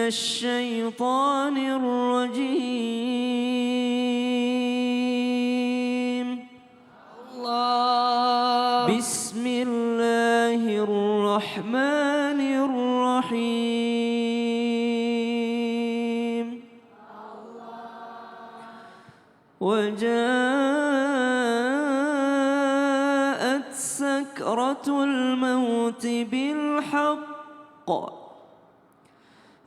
الشيطان الرجيم بسم الله الرحمن الرحيم وجاءت سكرة الموت بالحق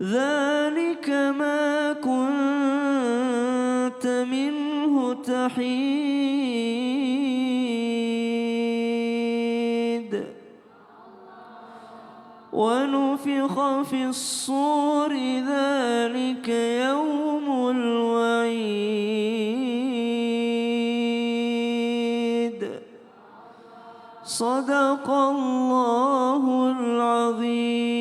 ذلك ما كنت منه تحيد ونفخ في الصور ذلك يوم الوعيد صدق الله العظيم.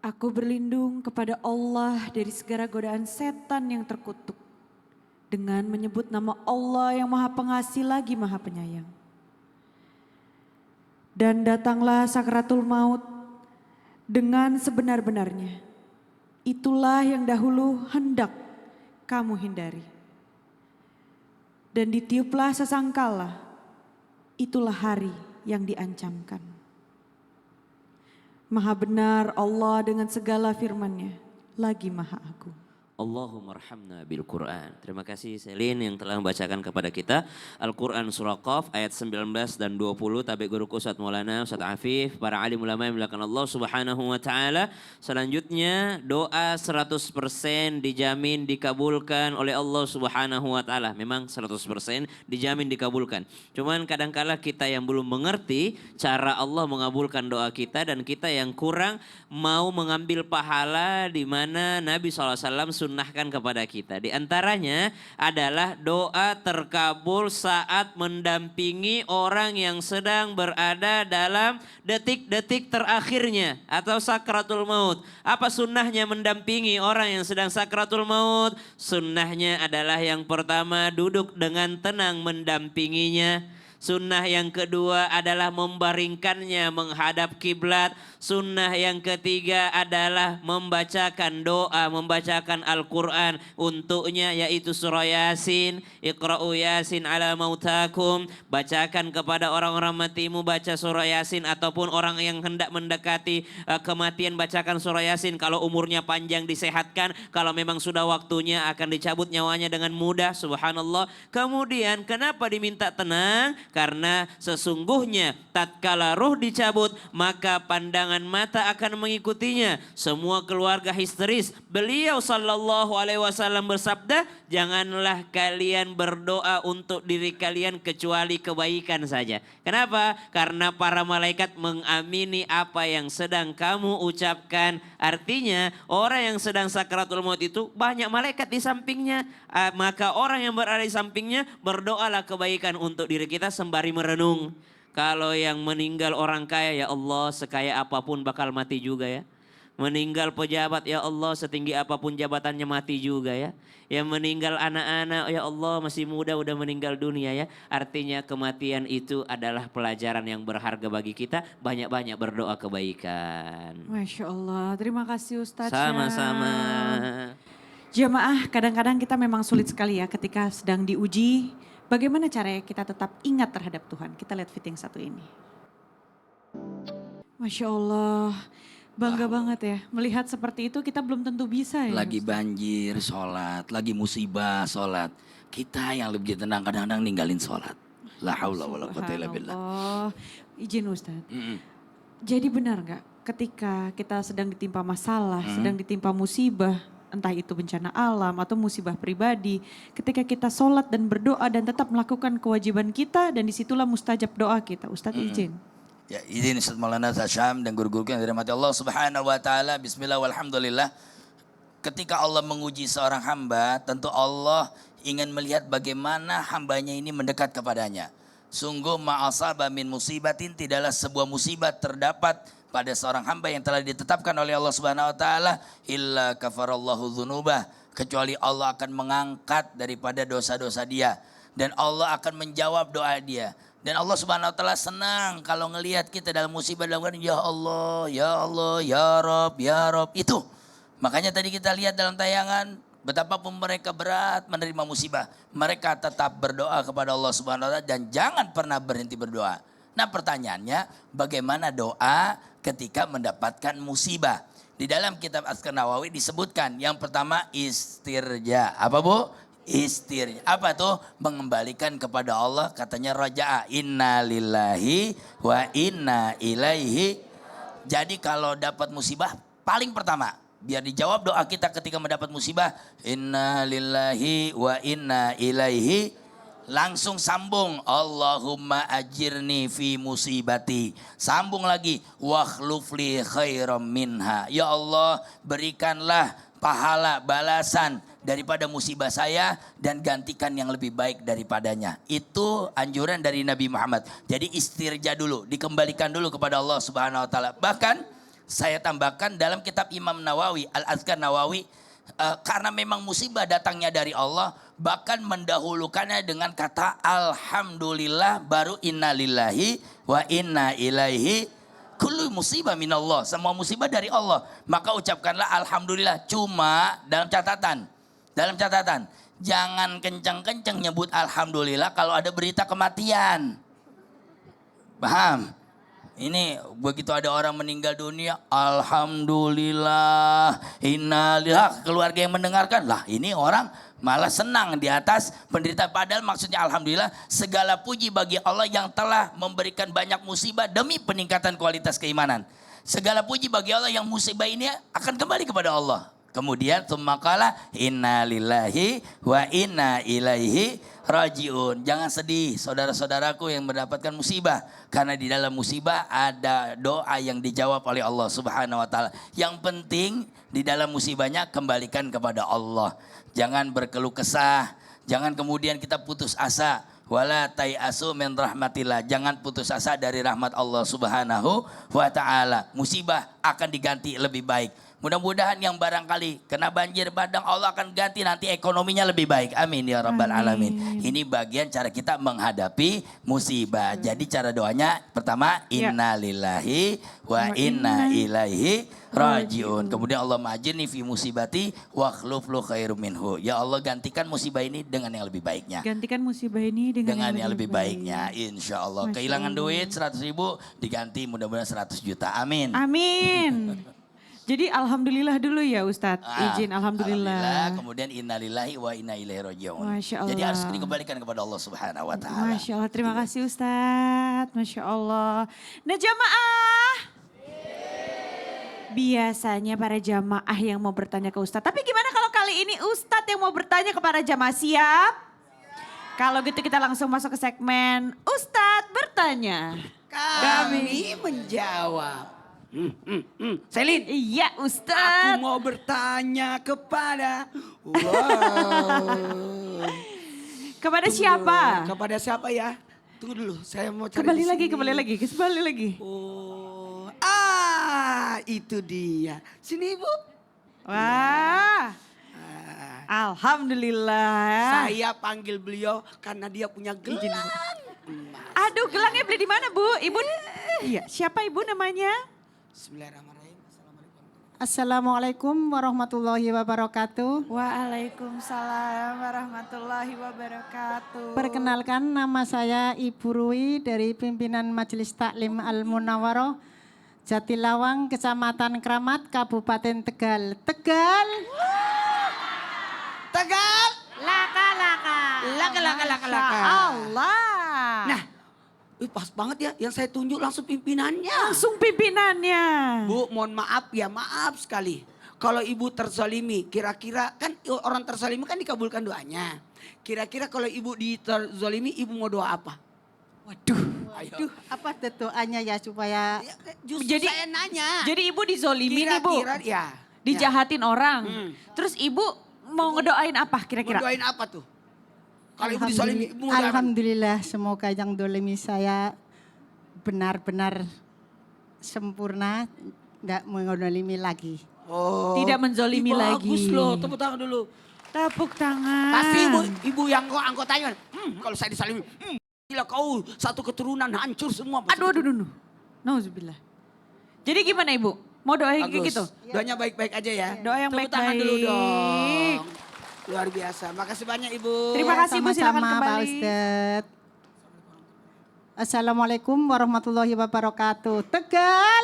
Aku berlindung kepada Allah dari segala godaan setan yang terkutuk dengan menyebut nama Allah yang Maha Pengasih lagi Maha Penyayang. Dan datanglah sakaratul maut dengan sebenar-benarnya. Itulah yang dahulu hendak kamu hindari. Dan ditiuplah sesangkala, itulah hari yang diancamkan. Maha benar Allah dengan segala firman-Nya, lagi Maha Agung. Allahumma arhamna bil Quran. Terima kasih Selin yang telah membacakan kepada kita Al-Quran surah Qaf ayat 19 dan 20. Tabik guruku Ustaz Maulana, Ustaz Afif, para alim ulama yang dimuliakan Allah subhanahu wa ta'ala. Selanjutnya doa 100% dijamin dikabulkan oleh Allah subhanahu wa ta'ala. Memang 100% dijamin dikabulkan. Cuman kadangkala kita yang belum mengerti cara Allah mengabulkan doa kita, dan kita yang kurang mau mengambil pahala di mana Nabi SAW sunnahkan kepada kita. Di antaranya adalah doa terkabul saat mendampingi orang yang sedang berada dalam detik-detik terakhirnya atau sakratul maut. Apa sunnahnya mendampingi orang yang sedang sakratul maut? Sunnahnya adalah yang pertama duduk dengan tenang mendampinginya. Sunnah yang kedua adalah membaringkannya menghadap kiblat. Sunnah yang ketiga adalah membacakan doa, membacakan Al-Quran untuknya, yaitu surah Yasin. Iqra'u Yasin ala mautakum. Bacakan kepada orang-orang matimu baca surah Yasin, ataupun orang yang hendak mendekati kematian bacakan surah Yasin. Kalau umurnya panjang disehatkan, kalau memang sudah waktunya akan dicabut nyawanya dengan mudah. Subhanallah. Kemudian kenapa diminta tenang? Karena sesungguhnya tatkala ruh dicabut maka pandangan mata akan mengikutinya. Semua keluarga histeris. Beliau sallallahu alaihi wasallam bersabda, janganlah kalian berdoa untuk diri kalian kecuali kebaikan saja. Kenapa? Karena para malaikat mengamini apa yang sedang kamu ucapkan. Artinya orang yang sedang sakratul maut itu banyak malaikat di sampingnya. Maka orang yang berada di sampingnya berdoalah kebaikan untuk diri kita sembari merenung. Kalau yang meninggal orang kaya, ya Allah sekaya apapun bakal mati juga ya. Meninggal pejabat, ya Allah setinggi apapun jabatannya mati juga ya. Yang meninggal anak-anak, ya Allah masih muda udah meninggal dunia ya. Artinya kematian itu adalah pelajaran yang berharga bagi kita. Banyak-banyak berdoa kebaikan. Masya Allah, terima kasih Ustaz. Sama-sama. Jamaah, kadang-kadang kita memang sulit sekali ya ketika sedang diuji. Bagaimana caranya kita tetap ingat terhadap Tuhan? Kita lihat fitting satu ini. Masya Allah, bangga banget ya. Melihat seperti itu kita belum tentu bisa ya. Lagi banjir, sholat. Lagi musibah, sholat. Kita yang lebih tenang kadang-kadang ninggalin sholat. La haula wa la quwwata illa billah. Izin Ustaz. Jadi benar gak ketika kita sedang ditimpa masalah, sedang ditimpa musibah, entah itu bencana alam atau musibah pribadi, ketika kita sholat dan berdoa dan tetap melakukan kewajiban kita, dan disitulah mustajab doa kita. Ustadz izin. Ya, izin Ustaz Maulana Syam dan guru-guru yang dirahmati Allah subhanahu wa ta'ala. Bismillah walhamdulillah. Ketika Allah menguji seorang hamba, tentu Allah ingin melihat bagaimana hambanya ini mendekat kepadanya. Sungguh ma'asaba min musibatin, tidaklah sebuah musibah terdapat pada seorang hamba yang telah ditetapkan oleh Allah Subhanahu wa taala illa kafarallahu dzunubah, kecuali Allah akan mengangkat daripada dosa-dosa dia, dan Allah akan menjawab doa dia. Dan Allah Subhanahu wa taala senang kalau ngelihat kita dalam musibah dalam keadaan ya Allah, ya Allah, ya Rob, ya Rob. Itu. Makanya tadi kita lihat dalam tayangan betapapun mereka berat menerima musibah, mereka tetap berdoa kepada Allah Subhanahu wa taala dan jangan pernah berhenti berdoa. Nah, pertanyaannya bagaimana doa ketika mendapatkan musibah? Di dalam kitab Azkar Nawawi disebutkan yang pertama istirja. Apa Bu? Istirja. Apa tuh? Mengembalikan kepada Allah, katanya raja'a. Inna lillahi wa inna ilaihi. Jadi kalau dapat musibah paling pertama biar dijawab doa kita ketika mendapat musibah, inna lillahi wa inna ilaihi, langsung sambung Allahumma ajirni fi musibati. Sambung lagi wakhlufli khairam minha. Ya Allah, berikanlah pahala balasan daripada musibah saya dan gantikan yang lebih baik daripadanya. Itu anjuran dari Nabi Muhammad. Jadi istirja dulu, dikembalikan dulu kepada Allah Subhanahu wa taala. Bahkan saya tambahkan dalam kitab Imam Nawawi, Al-Azkar Nawawi, karena memang musibah datangnya dari Allah, bahkan mendahulukannya dengan kata alhamdulillah baru innalillahi wa inna ilaihi. Kullu musibah minallah, semua musibah dari Allah. Maka ucapkanlah alhamdulillah. Cuma dalam catatan, jangan kencang-kencang nyebut alhamdulillah kalau ada berita kematian. Paham? Ini begitu ada orang meninggal dunia, alhamdulillah, innalillah, keluarga yang mendengarkan, lah ini orang malah senang di atas penderitaan. Padahal maksudnya alhamdulillah, segala puji bagi Allah yang telah memberikan banyak musibah demi peningkatan kualitas keimanan. Segala puji bagi Allah yang musibah ini akan kembali kepada Allah. Kemudian tsummakala inna lillahi wa inna ilaihi rajiun. Jangan sedih saudara-saudaraku yang mendapatkan musibah, karena di dalam musibah ada doa yang dijawab oleh Allah Subhanahu wa taala. Yang penting di dalam musibahnya kembalikan kepada Allah. Jangan berkeluh kesah, jangan kemudian kita putus asa. Wala tayasu min rahmatillah. Jangan putus asa dari rahmat Allah Subhanahu wa taala. Musibah akan diganti lebih baik. Mudah-mudahan yang barangkali kena banjir bandang, Allah akan ganti nanti ekonominya lebih baik. Amin ya rabbal alamin. Ini bagian cara kita menghadapi musibah. Jadi cara doanya pertama inna lillahi wa inna ilaihi rajiun. Kemudian Allah majirni fi musibati wa khluflu khairum minhu. Ya Allah, gantikan musibah ini dengan yang lebih baiknya. Gantikan musibah ini dengan yang lebih baiknya, insya Allah. Kehilangan duit 100.000 diganti mudah-mudahan 100 juta. Amin. Amin. Jadi alhamdulillah dulu ya Ustadz, izin alhamdulillah. Kemudian innalillahi wa inna ilaihi rajiun. Masya Allah. Jadi harus dikembalikan kepada Allah Subhanahu wa taala. Masya Allah, terima kasih Ustadz. Masya Allah. Nah jamaah, biasanya para jamaah yang mau bertanya ke Ustadz. Tapi gimana kalau kali ini Ustadz yang mau bertanya kepada jamaah, siap? Kalau gitu kita langsung masuk ke segmen Ustadz bertanya. Kami menjawab. Selin. Iya Ustadz. Aku mau bertanya kepada Kepada siapa? Kepada siapa ya? Tunggu dulu, saya mau cari Kembali di lagi, sini. kembali lagi. Oh, itu dia. Sini Ibu. Wah, Ah, alhamdulillah. Saya panggil beliau karena dia punya gelang. Aduh, gelangnya beli di mana Bu? Ibu? Iya, siapa Ibu namanya? Bismillahirrahmanirrahim. Assalamualaikum. Assalamualaikum warahmatullahi wabarakatuh. Waalaikumsalam warahmatullahi wabarakatuh. Perkenalkan, nama saya Ibu Rui dari pimpinan Majelis Taklim Al-Munawwaroh Jatilawang, Kecamatan Kramat, Kabupaten Tegal. Tegal. Tegal. Laka. Laka. Allah. Nah, pas banget ya yang saya tunjuk langsung pimpinannya. Langsung pimpinannya. Bu, mohon maaf ya, maaf sekali. Kalau ibu terzalimi, kira-kira kan orang terzalimi kan dikabulkan doanya. Kira-kira kalau ibu diterzalimi, ibu mau doa apa? Waduh, apa doanya ya supaya Ya, justru Jadi- saya nanya. Jadi Ibu dizolimin nih Bu. Kira-kira ya. Dijahatin orang. Terus Ibu mau ngedoain apa Ya. kira-kira? Mau doain apa tuh? Kalau ibu dizalimi, ibu mau doain apa? Alhamdulillah, semoga yang dolimi saya benar-benar sempurna, tidak mengolimi lagi. Oh, Tidak menzolimi lagi. Bagus loh, tepuk tangan dulu. Tepuk tangan. Pasti ibu yang kok anggotanya. Kalau saya disalimi, Gila kau satu keturunan hancur semua. Aduh. Nauzubillah. Jadi gimana Ibu? Mau doa kayak Bagus. gitu? Doanya baik-baik aja ya. Doa yang Tepuk tangan dulu baik-baik. dong. Luar biasa. Makasih banyak Ibu. Terima kasih Ibu, silakan Sama-sama, Pak kembali. Ustadz. Assalamualaikum warahmatullahi wabarakatuh. Tegal.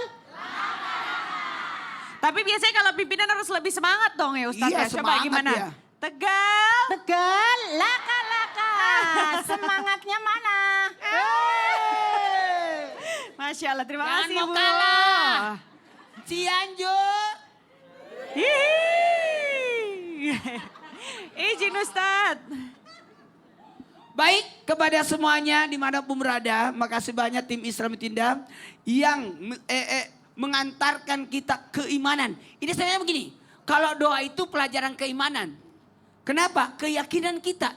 Tapi biasanya kalau pimpinan harus lebih semangat dong ya Ustaz Iya, ya. Coba semangat gimana? ya. Tegal. Tegal, laka-laka. Semangatnya mana? Masya Allah, terima Jangan kasih mau Bu. kalah. Cianjur. Hihi. Izin Ustadz. Baik, kepada semuanya dimanapun berada, makasih banyak tim Islam Tinda yang mengantarkan kita keimanan. Ini sebenarnya begini, kalau doa itu pelajaran keimanan. Kenapa? Keyakinan kita.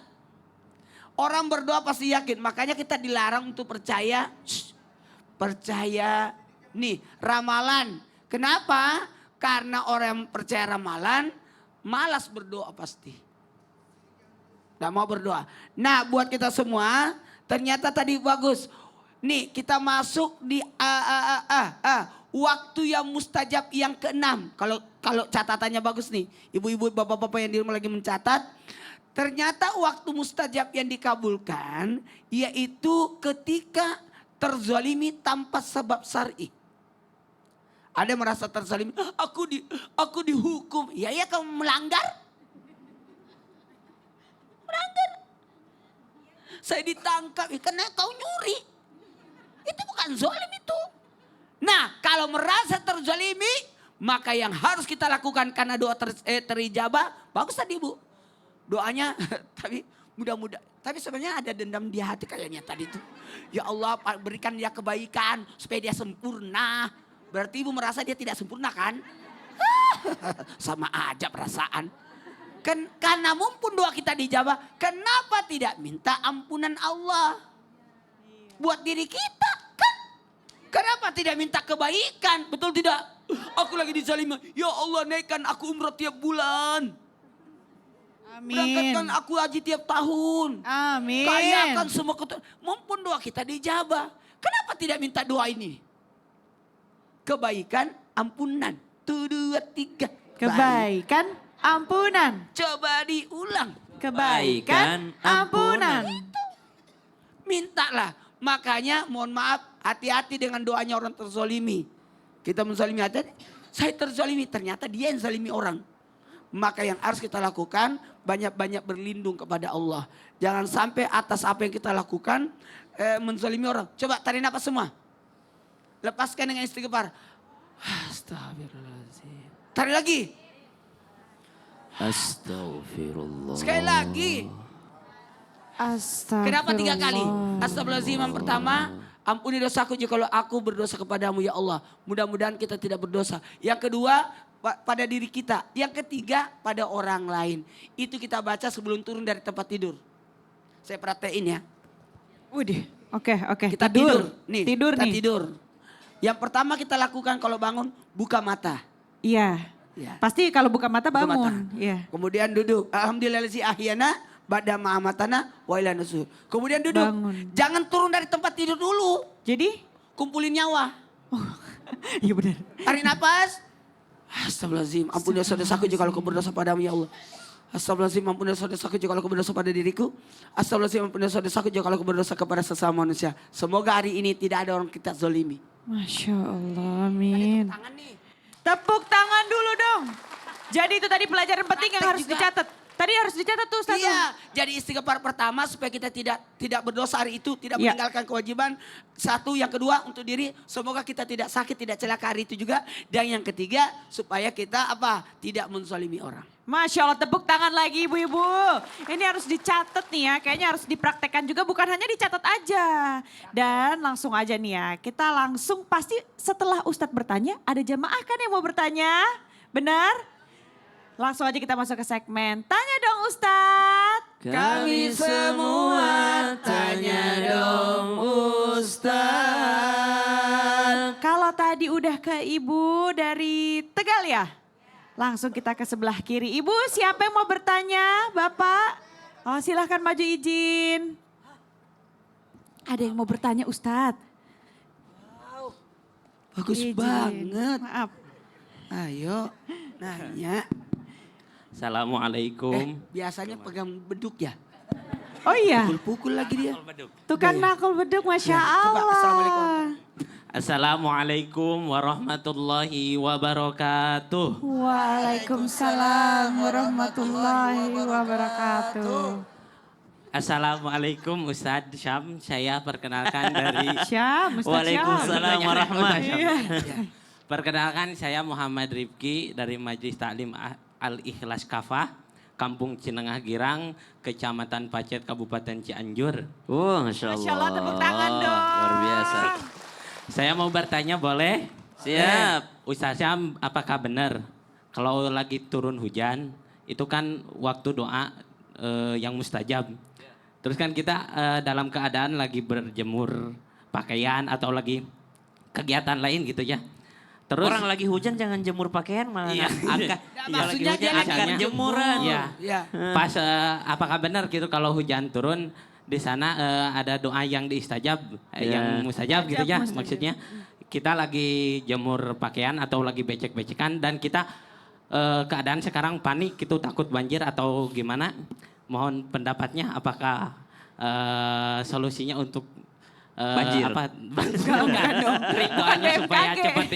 Orang berdoa pasti yakin, makanya kita dilarang untuk percaya. Percaya nih ramalan. Kenapa? Karena orang yang percaya ramalan malas berdoa pasti. Gak mau berdoa. Nah buat kita semua ternyata tadi bagus. Nih kita masuk di waktu yang mustajab yang keenam. Kalau catatannya bagus nih. Ibu-ibu bapak-bapak yang di rumah lagi mencatat. Ternyata waktu mustajab yang dikabulkan yaitu ketika terzalimi tanpa sebab syar'i. Ada merasa terzalimi, aku dihukum. Ya kamu melanggar. Saya ditangkap, karena kau nyuri. Itu bukan zalim itu. Nah kalau merasa terzalimi, maka yang harus kita lakukan karena doa terijabah, bagus tadi Bu. Doanya, tapi mudah-mudahan. Tapi sebenarnya ada dendam di hati kayaknya tadi itu. Ya Allah berikan dia kebaikan supaya dia sempurna. Berarti Ibu merasa dia tidak sempurna kan? Sama aja perasaan. Karena mumpun doa kita dijawab, kenapa tidak minta ampunan Allah buat diri kita kan? Kenapa tidak minta kebaikan? Betul tidak? Aku lagi dizalimi. Ya Allah naikkan aku umroh tiap bulan. Amin. Berangkatkan aku haji tiap tahun. Amin. Kayakan semua mumpun doa kita dijawab. Kenapa tidak minta doa ini? Kebaikan, ampunan. 1, 2, 3. Kebaikan, ampunan. Coba diulang. Kebaikan, ampunan. Mintalah. Makanya mohon maaf, hati-hati dengan doanya orang terzolimi. Kita menzalimi hati, saya terzolimi. Ternyata dia yang zalimi orang. Maka yang harus kita lakukan, banyak-banyak berlindung kepada Allah. Jangan sampai atas apa yang kita lakukan, menzalimi orang. Coba tarik nafas semua. Lepaskan dengan istighfar. Astagfirullahaladzim. Tarik lagi. Astagfirullah. Sekali lagi. Astagfirullah. Kenapa 3 kali? Astagfirullahaladzim yang pertama, ampuni dosaku jika aku berdosa kepadamu ya Allah. Mudah-mudahan kita tidak berdosa. Yang kedua, pada diri kita. Yang ketiga, pada orang lain. Itu kita baca sebelum turun dari tempat tidur. Saya perhatiin ya. Widih, oke. Kita tidur. Nih, Tidur kita nih. tidur. Yang pertama kita lakukan kalau bangun, buka mata. Iya. Ya. Pasti kalau buka mata Buka mata. bangun. Iya. Kemudian duduk. Alhamdulillahi ahyana ba'da ma'amatana wa ila nusur. Kemudian duduk. Bangun. Jangan turun dari tempat tidur dulu. Jadi? Kumpulin nyawa. Iya benar. Tarik nafas. Astagfirullahaladzim. Ampuni dosa-dosaku jika aku berdosa padamu ya Allah. Astagfirullahaladzim. Ampuni dosa-dosaku jika aku berdosa pada diriku. Astagfirullahaladzim. Ampuni dosa-dosaku jika aku berdosa kepada sesama manusia. Semoga hari ini tidak ada orang kita zolimi. Masya Allah, amin. Tangan nih. Tepuk tangan dulu dong. Jadi itu tadi pelajaran penting yang Praktek harus juga. dicatat. Tadi harus dicatat tuh Ustaz. Iya, jadi istighfar pertama supaya kita tidak berdosa hari itu, tidak Iya. meninggalkan kewajiban. Satu, yang kedua untuk diri, semoga kita tidak sakit, tidak celaka hari itu juga. Dan yang ketiga, supaya kita tidak menzalimi orang. Masya Allah, tepuk tangan lagi ibu-ibu. Ini harus dicatat nih ya, kayaknya harus dipraktekkan juga, bukan hanya dicatat aja. Dan langsung aja nih ya, kita langsung pasti setelah Ustadz bertanya, ada jamaah kan yang mau bertanya? Benar? Langsung aja kita masuk ke segmen, tanya dong Ustadz. Kami semua tanya dong Ustaz. Kalau tadi udah ke ibu dari Tegal ya? Langsung kita ke sebelah kiri. Ibu siapa yang mau bertanya Bapak? Oh silahkan maju izin. Ada yang mau bertanya Ustadz? Bagus Izin. banget. Maaf. Ayo, nanya. Assalamualaikum. Biasanya pegang beduk ya? Oh iya, Pukul-pukul lagi dia. tukang nakal beduk, Masya Ya, coba, Allah. Assalamualaikum. Assalamualaikum warahmatullahi wabarakatuh. Waalaikumsalam warahmatullahi wabarakatuh. Assalamualaikum Ustadz Syam, saya perkenalkan dari Syam, Ustadz Syam. Waalaikumsalam warahmatullahi. Perkenalkan saya Muhammad Rifki dari Majelis Taklim Al-Ikhlas Kafah, Kampung Cinengah Girang, Kecamatan Pacet, Kabupaten Cianjur. Masya Allah. Masya Allah, tepuk tangan dong. Luar biasa. Saya mau bertanya boleh? Siap. Ustadz Syam, apakah benar kalau lagi turun hujan itu kan waktu doa yang mustajab? Terus kan kita dalam keadaan lagi berjemur pakaian atau lagi kegiatan lain gitu ya. Terus Orang lagi hujan jangan jemur pakaian malah. iya, maksudnya dia lagi angkat jemuran. Iya. Ya. Pas apakah benar gitu kalau hujan turun di sana ada doa yang diistajab, yang mustajab gitu ya mustajab. maksudnya. Kita lagi jemur pakaian atau lagi becek-becekan dan kita keadaan sekarang panik gitu takut banjir atau gimana? Mohon pendapatnya apakah solusinya untuk Banjir. Enggak dong. Doanya supaya cepat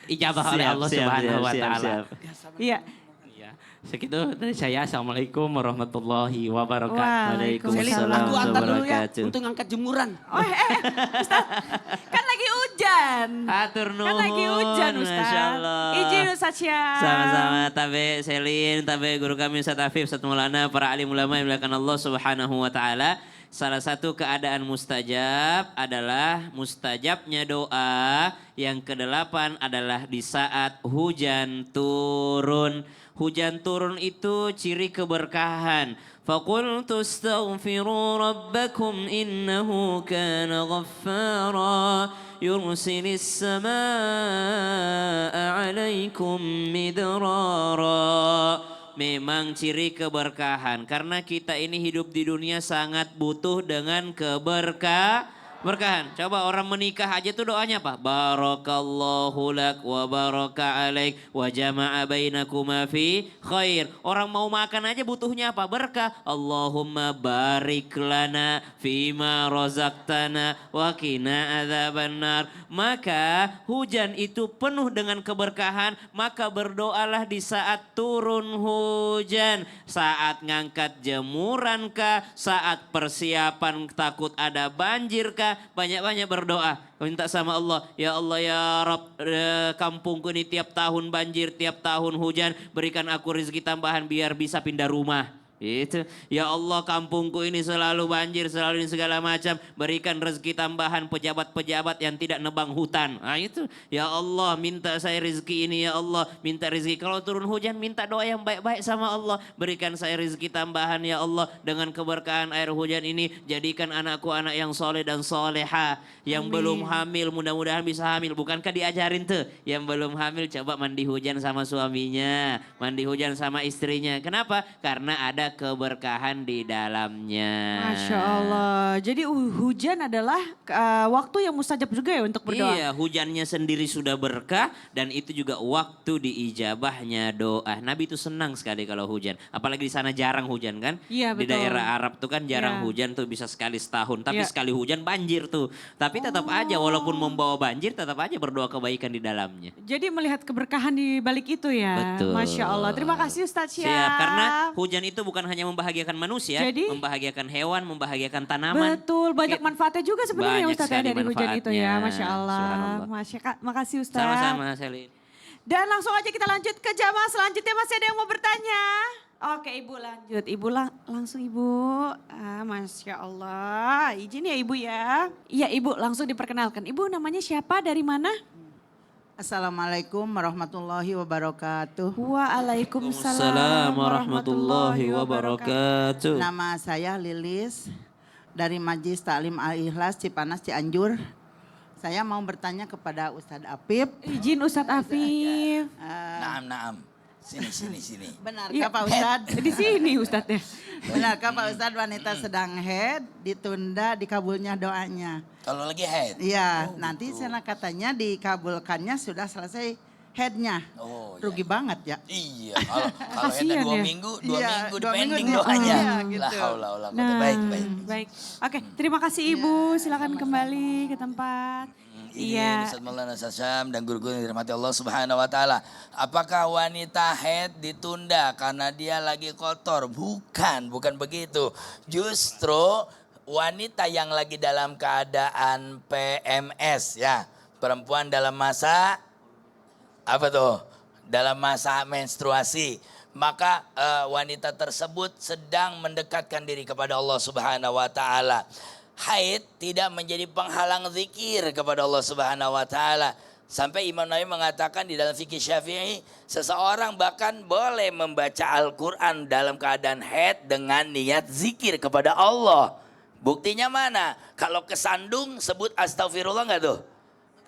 ijabah oleh Allah Subhanahu wa taala. Iya. Ya, segitu dari saya. Assalamualaikum warahmatullahi wabarakatuh. Waalaikumsalam Aku antar dulu ya wabarakatuh. untuk ngangkat jemuran. Oh Ustadz, kan lagi hujan. Hatur nuhun. Kan lagi hujan Masya Ustadz. Allah. Izin Ustadz Syam. Sama-sama Tabe Selin, Tabe guru kami Ustadz Afif, Ustadz Maulana, para alim ulama yang dimuliakan Allah Subhanahu wa taala. Salah satu keadaan mustajab adalah mustajabnya doa. Yang kedelapan adalah di saat hujan turun. Hujan turun itu ciri keberkahan. Faqultu astaghfiru rabbakum innahu kana ghaffara yursilis samaa'a 'alaikum midrara. Memang ciri keberkahan karena kita ini hidup di dunia sangat butuh dengan keberkahan. Coba orang menikah aja tuh doanya apa? Barakallahu lak wa baraka alaik wa jama'a bainakuma fi khair. Orang mau makan aja butuhnya apa? Berkah. Allahumma barik lana fima razaqtana wa qina adzabannar. Maka hujan itu penuh dengan keberkahan, maka berdoalah di saat turun hujan, saat ngangkat jemuran kah, saat persiapan takut ada banjir kah, banyak-banyak berdoa. Minta sama Allah, ya Allah ya Rabb, kampungku ini tiap tahun banjir, tiap tahun hujan, berikan aku rezeki tambahan biar bisa pindah rumah. Itu, ya Allah kampungku ini selalu banjir, selalu ini segala macam, berikan rezeki tambahan pejabat-pejabat yang tidak nebang hutan. Nah itu, ya Allah minta saya rezeki ini, ya Allah minta rezeki. Kalau turun hujan minta doa yang baik-baik sama Allah, berikan saya rezeki tambahan ya Allah dengan keberkahan air hujan ini, jadikan anakku anak yang soleh dan soleha. Yang belum hamil mudah-mudahan bisa hamil. Bukankah diajarin tuh, yang belum hamil coba mandi hujan sama suaminya, mandi hujan sama istrinya. Kenapa? Karena ada keberkahan di dalamnya. Masya Allah. Jadi hujan adalah waktu yang mustajab juga ya untuk berdoa. Iya, hujannya sendiri sudah berkah dan itu juga waktu diijabahnya doa. Nabi itu senang sekali kalau hujan. Apalagi di sana jarang hujan kan? Iya, Di betul. daerah Arab tuh kan jarang Iya. hujan tuh bisa sekali setahun. Tapi Iya. sekali hujan banjir tuh. Tapi tetap aja walaupun membawa banjir tetap aja berdoa kebaikan di dalamnya. Jadi melihat keberkahan di balik itu ya. Betul. Masya Allah. Terima kasih Ustadz Syam. Siap, karena hujan itu bukan hanya membahagiakan manusia, Jadi? membahagiakan hewan, membahagiakan tanaman. Betul, banyak manfaatnya juga sebenarnya Banyak Ustadz ya sekali dari hujan itu ya. manfaatnya. Masya Allah. Subhanallah. Makasih Ustadz. Sama-sama Selin. Dan langsung aja kita lanjut ke jamaah selanjutnya. Masih ada yang mau bertanya? Oke Ibu lanjut. Ibu langsung Ibu. Masya Allah. Izin ya Ibu ya. Iya Ibu langsung diperkenalkan. Ibu namanya siapa? Dari mana? Assalamualaikum warahmatullahi wabarakatuh. Waalaikumsalam warahmatullahi wabarakatuh. Nama saya Lilis dari Majelis Taklim Al-Ikhlas Cipanas Cianjur. Saya mau bertanya kepada Ustadz Afif. Izin Ustadz Afif. Naam, naam. Sini. Benarkah Pak Ustadz? Di sini Ustadz ya. Benarkah Pak Ustadz wanita sedang haid ditunda dikabulnya doanya? Kalau lagi haid. Iya, nanti sana katanya dikabulkannya sudah selesai haidnya. Oh, Rugi banget ya. Iya, kalau haidnya Kasihan 2 ya. minggu, 2 Iya, minggu 2 minggu dipending dia- doanya. iya, gitu. La haula wala quwata. Nah, Baik. baik. Oke, terima kasih Ibu. Silakan kembali ke tempat. Ini Iya. Ustaz Maulana Syam dan guru-guru yang dirahmati Allah Subhanahu wa taala. Apakah wanita haid ditunda karena dia lagi kotor? Bukan begitu. Justru wanita yang lagi dalam keadaan PMS ya, perempuan dalam masa apa tuh? Dalam masa menstruasi. Maka wanita tersebut sedang mendekatkan diri kepada Allah Subhanahu wa taala. Haid tidak menjadi penghalang zikir kepada Allah Subhanahu wa taala. Sampai Imam Nawawi mengatakan di dalam fikih Syafi'i, seseorang bahkan boleh membaca Al-Qur'an dalam keadaan haid dengan niat zikir kepada Allah. Buktinya mana? Kalau kesandung sebut astagfirullah enggak tuh?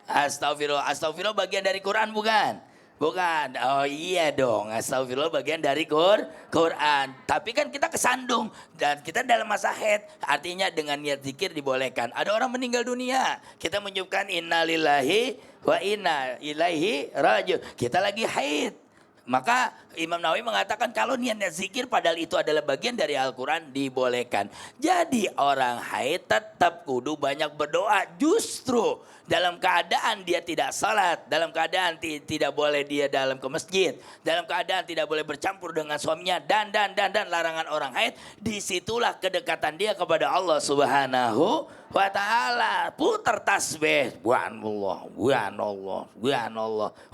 Astagfirullah bagian dari Quran bukan? Bukan, oh iya dong, astagfirullah bagian dari Quran. Tapi kan kita kesandung dan kita dalam masa haid, artinya dengan niat zikir dibolehkan. Ada orang meninggal dunia, kita menyebutkan innalillahi wa inna ilaihi raji'un. Kita lagi haid. Maka Imam Nawawi mengatakan kalau niat zikir padahal itu adalah bagian dari Al-Quran dibolehkan. Jadi orang haid tetap kudu banyak berdoa. Justru dalam keadaan dia tidak salat, dalam keadaan tidak boleh dia dalam ke masjid, dalam keadaan tidak boleh bercampur dengan suaminya dan larangan orang haid, disitulah kedekatan dia kepada Allah Subhanahu wa ta'ala. Putar tasbih, subhanallah.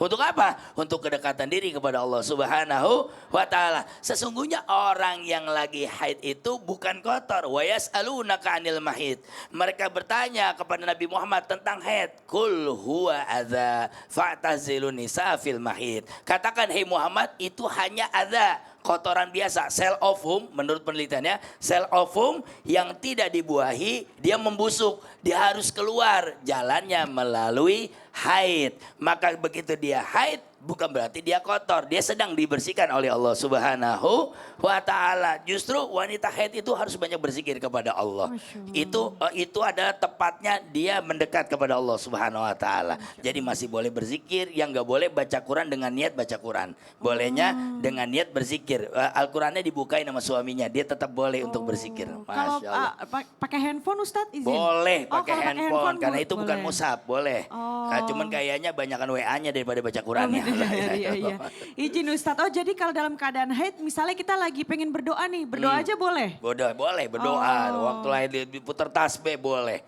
Untuk apa? Untuk kedekatan diri kepada Allah Subhanahu wa ta'ala. Sesungguhnya orang yang lagi haid itu bukan kotor. Wa yas'alunaka 'anil mahid. Mereka bertanya kepada Nabi Muhammad tentang haid. Kul huwa adza fa'tazilun nisa fil mahid. Katakan, hei Muhammad, itu hanya adza, kotoran biasa, cell ovum, menurut penelitiannya, cell ovum yang tidak dibuahi, dia membusuk, dia harus keluar, jalannya melalui haid. Maka begitu dia haid, bukan berarti dia kotor, dia sedang dibersihkan oleh Allah Subhanahu wa ta'ala. Justru wanita haid itu harus banyak berzikir kepada Allah. Itu adalah tepatnya dia mendekat kepada Allah Subhanahu wa ta'ala. Jadi masih boleh berzikir, yang nggak boleh baca Quran dengan niat baca Quran. Bolehnya dengan niat berzikir. Al-Qurannya dibukain sama suaminya, dia tetap boleh untuk berzikir. Kalau Masya Allah. pakai handphone Ustadz izin? Boleh Oh, pakai kalau handphone, karena itu bukan boleh. mushaf, boleh. Oh. Nah, cuman kayaknya banyakan WA-nya daripada baca Qurannya. Iya. Izin Ustadz. Oh, jadi kalau dalam keadaan haid, misalnya kita lagi pengen berdoa nih, berdoa aja boleh? Boleh berdoa. Waktu lahir diputar tasbih boleh.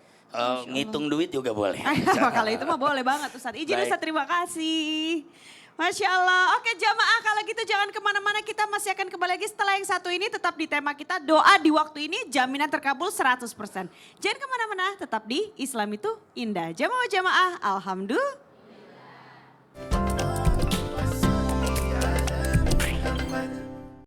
Ngitung duit juga boleh. Kalau itu mah boleh banget Ustadz. Izin Baik. Ustadz, terima kasih. Masya Allah. Oke jamaah, kalau gitu jangan kemana-mana, kita masih akan kembali lagi setelah yang satu ini. Tetap di tema kita, doa di waktu ini jaminan terkabul 100%. Jangan kemana-mana, tetap di Islam itu Indah. Jamaah, alhamdulillah.